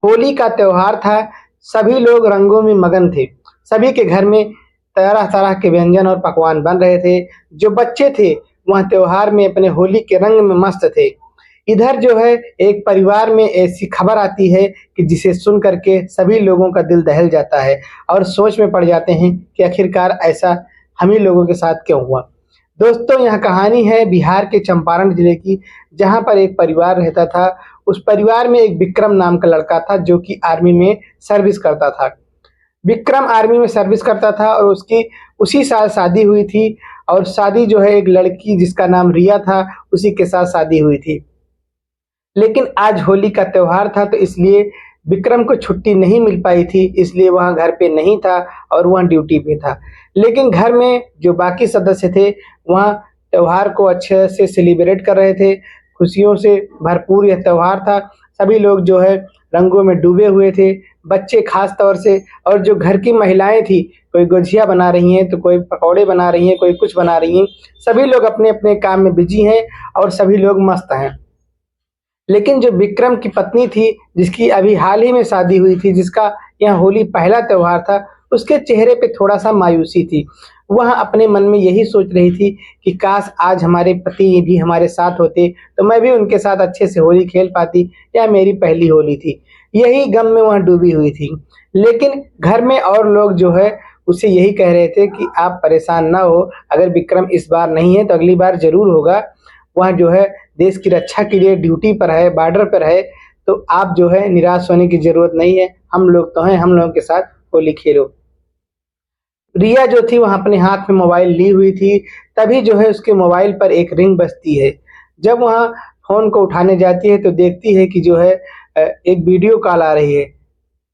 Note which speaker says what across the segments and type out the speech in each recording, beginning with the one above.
Speaker 1: होली का त्योहार था। सभी लोग रंगों में मगन थे। सभी के घर में तरह-तरह के व्यंजन और पकवान बन रहे थे। जो बच्चे थे वह त्योहार में अपने होली के रंग में मस्त थे। इधर जो है एक परिवार में ऐसी खबर आती है कि जिसे सुन कर के सभी लोगों का दिल दहल जाता है और सोच में पड़ जाते हैं कि आखिरकार ऐसा हम ही लोगों के साथ क्यों हुआ। दोस्तों, यह कहानी है बिहार के चंपारण जिले की, जहाँ पर एक परिवार रहता था। उस परिवार में एक विक्रम नाम का लड़का था जो कि आर्मी में सर्विस करता था। विक्रम आर्मी में सर्विस करता था और उसकी उसी साल शादी हुई थी और शादी जो है एक लड़की जिसका नाम रिया था, उसी के साथ शादी हुई थी। लेकिन आज होली का त्योहार था तो इसलिए विक्रम को छुट्टी नहीं मिल पाई थी, इसलिए वह घर पे नहीं था और वह ड्यूटी पे था। लेकिन घर में जो बाकी सदस्य थे वह त्योहार को अच्छे से सेलिब्रेट कर रहे थे। खुशियों से भरपूर यह त्योहार था। सभी लोग जो है रंगों में डूबे हुए थे, बच्चे खास तौर से, और जो घर की महिलाएँ थी, कोई गुझिया बना रही हैं, तो कोई पकौड़े बना रही हैं, कोई कुछ बना रही हैं। सभी लोग अपने-अपने काम में बिज़ी हैं और सभी लोग मस्त हैं। लेकिन जो विक्रम की पत्नी थी, जिसकी अभी हाल ही में शादी हुई थी, जिसका यह होली पहला त्योहार था, उसके चेहरे पे थोड़ा-सा मायूसी थी। वह अपने मन में यही सोच रही थी कि काश आज हमारे पति भी हमारे साथ होते, तो मैं भी उनके साथ अच्छे से होली खेल पाती, यह मेरी पहली होली थी। यही गम में वह डूबी हुई थी। लेकिन घर में और लोग जो है, उसे यही कह रहे थे कि आप परेशान ना हो, अगर विक्रम इस बार नहीं है, तो अगली बार ज़रूर होगा। वह जो है देश की रक्षा के लिए ड्यूटी पर है, बॉर्डर पर है, तो आप जो है निराश होने की ज़रूरत नहीं है, हम लोग तो हैं, हम लोगों के साथ होली खेलो। रिया जो थी वह अपने हाथ में मोबाइल ली हुई थी, तभी जो है उसके मोबाइल पर एक रिंग बजती है। जब वह फ़ोन को उठाने जाती है तो देखती है कि जो है एक वीडियो कॉल आ रही है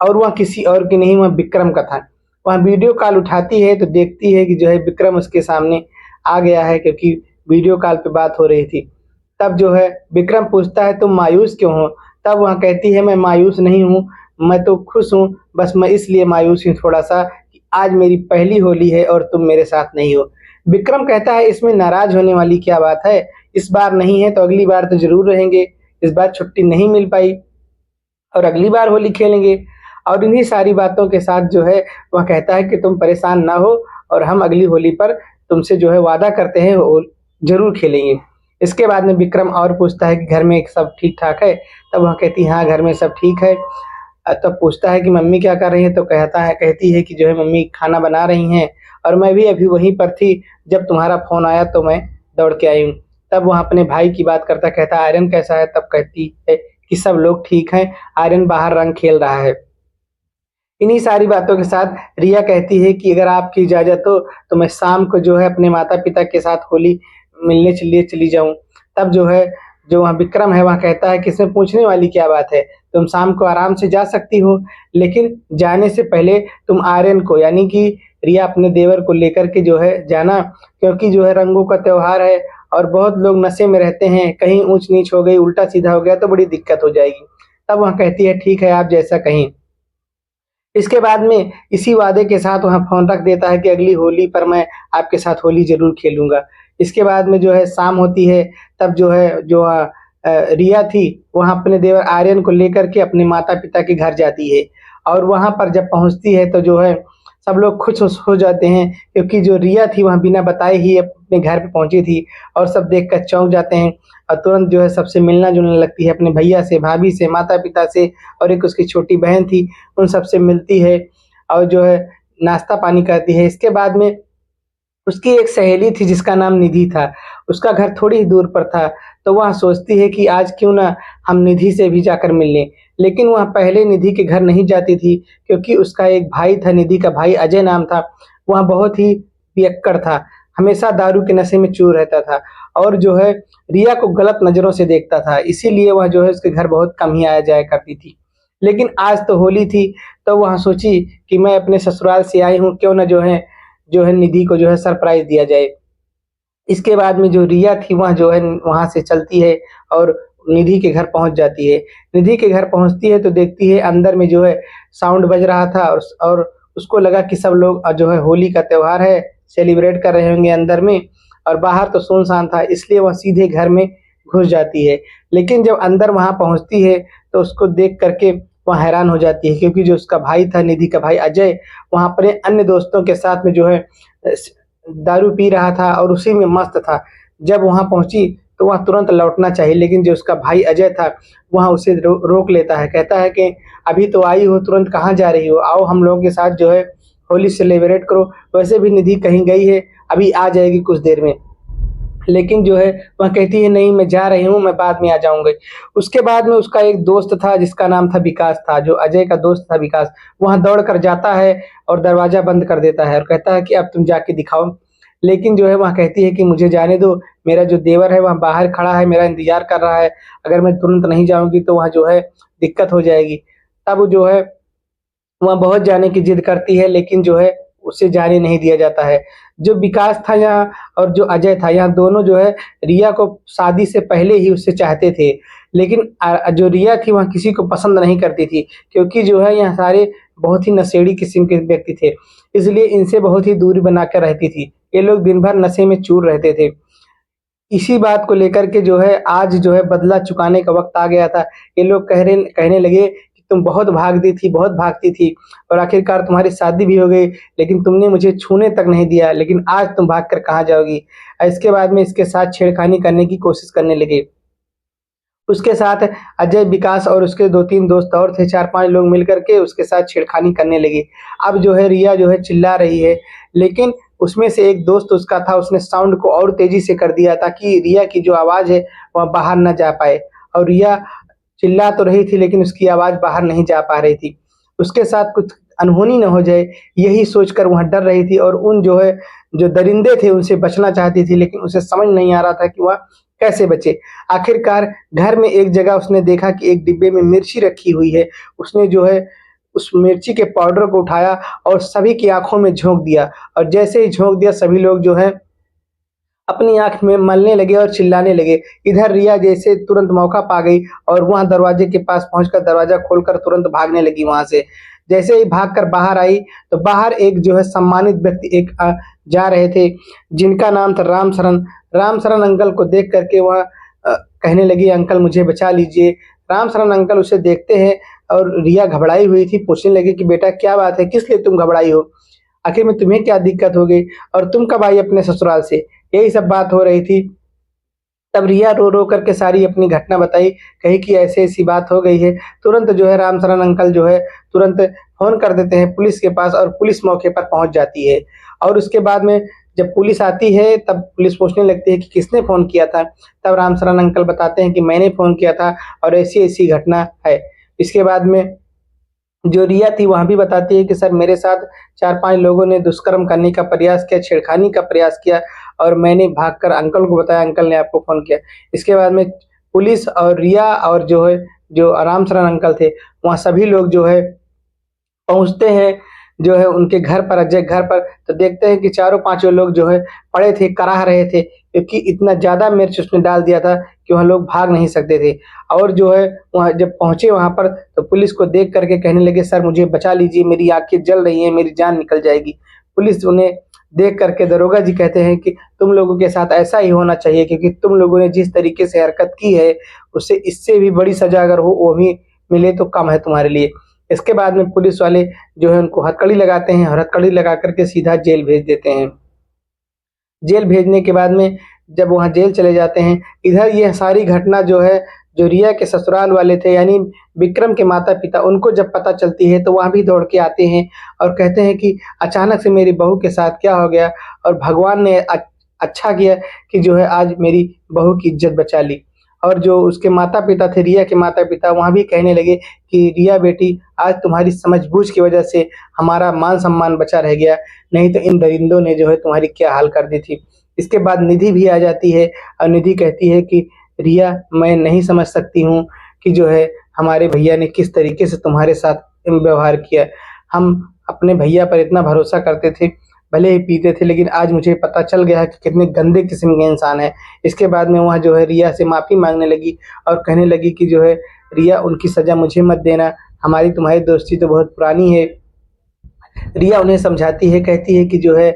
Speaker 1: और वह किसी और की नहीं, वह विक्रम का था। वह वीडियो कॉल उठाती है तो देखती है कि जो है विक्रम उसके सामने आ गया है, क्योंकि वीडियो कॉल पे बात हो रही थी। तब जो है विक्रम पूछता है तुम मायूस क्यों हो? तब वह कहती है मैं मायूस नहीं हूँ, मैं तो खुश हूँ, बस मैं इसलिए मायूस हूँ थोड़ा-सा कि आज मेरी पहली होली है और तुम मेरे साथ नहीं हो। विक्रम कहता है इसमें नाराज़ होने वाली क्या बात है? इस बार नहीं है तो अगली बार तो ज़रूर रहेंगे। इस बार छुट्टी नहीं मिल पाई और अगली बार होली खेलेंगे। और इन्हीं सारी बातों के साथ जो है वह कहता है कि तुम परेशान ना हो और हम अगली होली पर तुमसे जो है वादा करते हैं वो ज़रूर खेलेंगे। इसके बाद में विक्रम और पूछता है कि घर में सब ठीक-ठाक है? तब वह कहती है हाँ, घर में सब ठीक है। तब पूछता है कि मम्मी क्या कर रही हैं? तो कहती है कि जो है मम्मी खाना बना रही हैं और मैं भी अभी वहीं पर थी, जब तुम्हारा फ़ोन आया तो मैं दौड़ के आई हूँ। तब वह अपने भाई की बात करता, कहता है आर्यन कैसा है? तब कहती है कि सब लोग ठीक हैं, आर्यन बाहर रंग खेल रहा है। इन्हीं सारी बातों के साथ रिया कहती है कि अगर आपकी इजाज़त हो तो मैं शाम को जो है अपने माता-पिता के साथ होली मिलने चलिए चली जाऊँ। तब जो है जो वहाँ विक्रम है वह कहता है कि इसमें पूछने वाली क्या बात है? तुम शाम को आराम से जा सकती हो, लेकिन जाने से पहले तुम आर्यन को, यानी कि रिया अपने देवर को लेकर के जो है जाना, क्योंकि जो है रंगों का त्योहार है और बहुत लोग नशे में रहते हैं, कहीं ऊँच-नीच हो गई, उल्टा-सीधा हो गया तो बड़ी दिक्कत हो जाएगी। तब वह कहती है ठीक है आप जैसा कहें। इसके बाद में इसी वादे के साथ वहाँ फ़ोन रख देता है कि अगली होली पर मैं आपके साथ होली ज़रूर खेलूँगा। इसके बाद में जो है शाम होती है, तब जो है रिया थी वहाँ अपने देवर आर्यन को लेकर के अपने माता-पिता के घर जाती है और वहाँ पर जब पहुँचती है तो जो है सब लोग खुश हो जाते हैं, क्योंकि जो रिया थी वह बिना बताए ही अपने घर पे पहुँची थी और सब देखकर चौंक जाते हैं और तुरंत जो है सबसे मिलना-जुलने लगती है, अपने भैया से, भाभी से, माता-पिता से, और एक उसकी छोटी बहन थी, उन सबसे मिलती है और जो है नाश्ता-पानी करती है। इसके बाद में उसकी एक सहेली थी जिसका नाम निधि था, उसका घर थोड़ी ही दूर पर था, तो वह सोचती है कि आज क्यों ना हम निधि से भी जाकर मिल लें। लेकिन वह पहले निधि के घर नहीं जाती थी, क्योंकि उसका एक भाई था, निधि का भाई अजय नाम था, वह बहुत ही पियक्कड़ था, हमेशा दारू के नशे में चूर रहता था और जो है रिया को गलत नज़रों से देखता था, इसीलिए वह जो है उसके घर बहुत कम ही आया-जाया करती थी। लेकिन आज तो होली थी, तो वह सोची कि मैं अपने ससुराल से आई हूँ, क्यों ना जो है निधि को जो है सरप्राइज़ दिया जाए। इसके बाद में जो रिया थी वह जो है वहाँ से चलती है और निधि के घर पहुँच जाती है। निधि के घर पहुँचती है तो देखती है अंदर में जो है साउंड बज रहा था और उसको लगा कि सब लोग जो है होली का त्योहार है, सेलिब्रेट कर रहे होंगे अंदर में, और बाहर तो सुनसान था, इसलिए वह सीधे घर में घुस जाती है। लेकिन जब अंदर वहाँ पहुँचती है तो उसको देख कर के वहाँ हैरान हो जाती है, क्योंकि जो उसका भाई था, निधि का भाई अजय, वहाँ अपने अन्य दोस्तों के साथ में जो है दारू पी रहा था और उसी में मस्त था। जब वहाँ पहुँची तो वह तुरंत लौटना चाहिए, लेकिन जो उसका भाई अजय था वहाँ उसे रोक लेता है, कहता है कि अभी तो आई हो, तुरंत कहाँ जा रही हो, आओ हम लोगों के साथ जो है होली सेलिब्रेट करो। वैसे भी निधि कहीं गई है, अभी आ जाएगी कुछ देर में। लेकिन जो है वह कहती है नहीं, मैं जा रही हूँ, मैं बाद में आ जाऊँगी। उसके बाद में उसका एक दोस्त था जिसका नाम था विकास था, जो अजय का दोस्त था विकास, वहाँ दौड़ कर जाता है और दरवाज़ा बंद कर देता है और कहता है कि अब तुम जाके दिखाओ। लेकिन जो है वह कहती है कि मुझे जाने दो, मेरा जो देवर है वहाँ बाहर खड़ा है, मेरा इंतज़ार कर रहा है, अगर मैं तुरंत नहीं जाऊँगी तो वहाँ जो है दिक्कत हो जाएगी। तब जो है वहाँ बहुत जाने की ज़िद करती है, लेकिन जो है उसे जाने नहीं दिया जाता है। जो विकास था यहाँ और जो अजय था यहाँ, दोनों जो है रिया को शादी से पहले ही उससे चाहते थे। लेकिन जो रिया थी वहाँ किसी को पसंद नहीं करती थी, क्योंकि जो है यहाँ सारे बहुत ही नशेड़ी किस्म के व्यक्ति थे। इसलिए इनसे बहुत ही दूरी बना कर रहती थी। ये लोग दिन भर नशे में चूर रहते थे। इसी बात को लेकर के जो है आज जो है बदला चुकाने का वक़्त आ गया था। ये लोग कहने लगे कि तुम बहुत भागती थी, बहुत भागती थी और आखिरकार तुम्हारी शादी भी हो गई, लेकिन तुमने मुझे छूने तक नहीं दिया, लेकिन आज तुम भाग कर कहाँ जाओगी? इसके बाद में इसके साथ छेड़खानी करने की कोशिश करने लगे। उसके साथ अजय, विकास और उसके 2-3 दोस्त और थे, 4-5 लोग मिलकर के उसके साथ छेड़खानी करने लगे। अब जो है रिया जो है चिल्ला रही है, लेकिन उसमें से एक दोस्त उसका था, उसने साउंड को और तेज़ी से कर दिया ताकि रिया की जो आवाज़ है वह बाहर ना जा पाए, और रिया चिल्ला तो रही थी लेकिन उसकी आवाज़ बाहर नहीं जा पा रही थी। उसके साथ कुछ अनहोनी ना हो जाए, यही सोचकर वह डर रही थी और उन जो है जो दरिंदे थे उनसे बचना चाहती थी, लेकिन उसे समझ नहीं आ रहा था कि वह कैसे बचे। आखिरकार घर में एक जगह उसने देखा कि एक डिब्बे में मिर्ची रखी हुई है। उसने जो है उस मिर्ची के पाउडर को उठाया और सभी की आँखों में झोंक दिया, और जैसे ही झोंक दिया सभी लोग जो है अपनी आँख में मलने लगे और चिल्लाने लगे। इधर रिया जैसे तुरंत मौका पा गई और वहाँ दरवाजे के पास पहुँचकर दरवाज़ा खोलकर तुरंत भागने लगी वहाँ से। जैसे ही भागकर बाहर आई, तो बाहर एक जो है सम्मानित व्यक्ति एक जा रहे थे, जिनका नाम था राम सरन। राम सरन अंकल को देख कर के वह कहने लगी, अंकल मुझे बचा लीजिए। राम सरन अंकल उसे देखते हैं और रिया घबराई हुई थी, पूछने लगी कि बेटा क्या बात है? किस लिए तुम घबराई हो? आखिर में तुम्हें क्या दिक्कत हो गई? और तुम कब आई अपने ससुराल से? यही सब बात हो रही थी। तब रिया रो-रो करके सारी अपनी घटना बताई, कही कि ऐसी-ऐसी बात हो गई है। तुरंत जो है राम सरन अंकल जो है तुरंत फ़ोन कर देते हैं पुलिस के पास और पुलिस मौके पर पहुँच जाती है। और उसके बाद में जब पुलिस आती है तब पुलिस पूछने लगती है कि किसने फ़ोन किया था? तब राम सरन अंकल बताते हैं कि मैंने फ़ोन किया था और ऐसी-ऐसी घटना है। इसके बाद में जो रिया थी वहाँ भी बताती है कि सर मेरे साथ 4-5 लोगों ने दुष्कर्म करने का प्रयास किया, छेड़खानी का प्रयास किया और मैंने भागकर अंकल को बताया, अंकल ने आपको फ़ोन किया। इसके बाद में पुलिस और रिया और जो है जो राम शरण अंकल थे, वहाँ सभी लोग जो है पहुँचते हैं जो है उनके घर पर, अजय घर पर, तो देखते हैं कि चारों पाँचों लोग जो है पड़े थे, कराह रहे थे, क्योंकि इतना ज़्यादा मिर्च उसने डाल दिया था कि वहाँ लोग भाग नहीं सकते थे। और जो है वहाँ जब पहुँचे वहाँ पर तो पुलिस को देख कर के कहने लगे, सर मुझे बचा लीजिए, मेरी आँखें जल रही हैं, मेरी जान निकल जाएगी। पुलिस उन्हें देख कर के दरोगा जी कहते हैं कि तुम लोगों के साथ ऐसा ही होना चाहिए, क्योंकि तुम लोगों ने जिस तरीके से हरकत की है, उससे इससे भी बड़ी सज़ा अगर हो वो भी मिले तो कम है तुम्हारे लिए। इसके बाद में पुलिस वाले जो है उनको हथकड़ी लगाते हैं और हथकड़ी लगा कर के सीधा जेल भेज देते हैं। जेल भेजने के बाद में जब वहाँ जेल चले जाते हैं, इधर ये सारी घटना जो है, जो रिया के ससुराल वाले थे यानी विक्रम के माता-पिता, उनको जब पता चलती है तो वहाँ भी दौड़ के आते हैं और कहते हैं कि अचानक से मेरी बहू के साथ क्या हो गया, और भगवान ने अच्छा किया कि जो है आज मेरी बहू की इज़्ज़त बचा ली। और जो उसके माता-पिता थे, रिया के माता-पिता, वहाँ भी कहने लगे कि रिया बेटी, आज तुम्हारी समझ-बूझ की वजह से हमारा मान-सम्मान बचा रह गया, नहीं तो इन दरिंदों ने जो है तुम्हारी क्या हाल कर दी थी। इसके बाद निधि भी आ जाती है और निधि कहती है कि रिया, मैं नहीं समझ सकती हूँ कि जो है हमारे भैया ने किस तरीके से तुम्हारे साथ व्यवहार किया। हम अपने भैया पर इतना भरोसा करते थे, भले ही पीते थे, लेकिन आज मुझे पता चल गया है कि कितने गंदे किस्म के इंसान हैं। इसके बाद में वहाँ जो है रिया से माफ़ी माँगने लगी और कहने लगी कि जो है रिया, उनकी सज़ा मुझे मत देना, हमारी तुम्हारी दोस्ती तो बहुत पुरानी है। रिया उन्हें समझाती है, कहती है कि जो है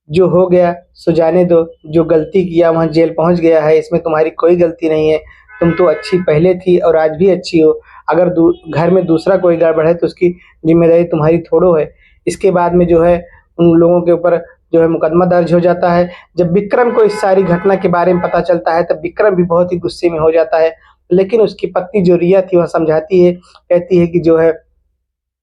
Speaker 1: जो हो गया सो जाने दो, जो गलती किया वहाँ जेल पहुँच गया है, इसमें तुम्हारी कोई गलती नहीं है। तुम तो अच्छी पहले थी और आज भी अच्छी हो। अगर घर में दूसरा कोई गड़बड़ है तो उसकी जिम्मेदारी तुम्हारी थोड़ो है। इसके बाद में जो है उन लोगों के ऊपर जो है मुकदमा दर्ज हो जाता है। जब विक्रम को इस सारी घटना के बारे में पता चलता है तब विक्रम भी बहुत ही गुस्से में हो जाता है, लेकिन उसकी पत्नी जो रिया थी वह समझाती है, कहती है कि जो है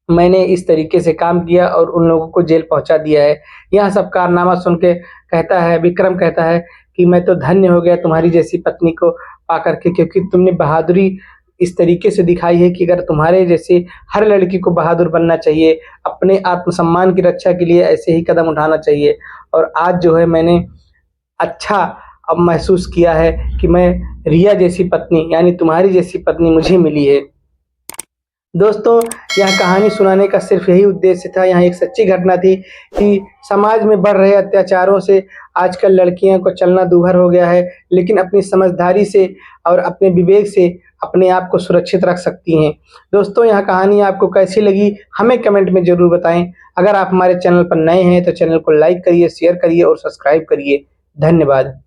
Speaker 1: मैंने इस तरीके से काम किया और उन लोगों को जेल पहुंचा दिया है। यह सब कारनामा सुन के कहता है विक्रम, कहता है कि मैं तो धन्य हो गया तुम्हारी जैसी पत्नी को पाकर के, क्योंकि तुमने बहादुरी इस तरीके से दिखाई है कि अगर तुम्हारे जैसे हर लड़की को बहादुर बनना चाहिए, अपने आत्मसम्मान की रक्षा के लिए ऐसे ही कदम उठाना चाहिए। और आज जो है मैंने अच्छा अब महसूस किया है कि मैं रिया जैसी पत्नी यानी तुम्हारी जैसी पत्नी मुझे मिली है। दोस्तों, यह कहानी सुनाने का सिर्फ यही उद्देश्य था। यहाँ एक सच्ची घटना थी कि समाज में बढ़ रहे अत्याचारों से आजकल लड़कियों को चलना दूभर हो गया है, लेकिन अपनी समझदारी से और अपने विवेक से अपने आप को सुरक्षित रख सकती हैं। दोस्तों, यह कहानी आपको कैसी लगी हमें कमेंट में ज़रूर बताएं। अगर आप हमारे चैनल पर नए हैं तो चैनल को लाइक करिए, शेयर करिए और सब्सक्राइब करिए। धन्यवाद।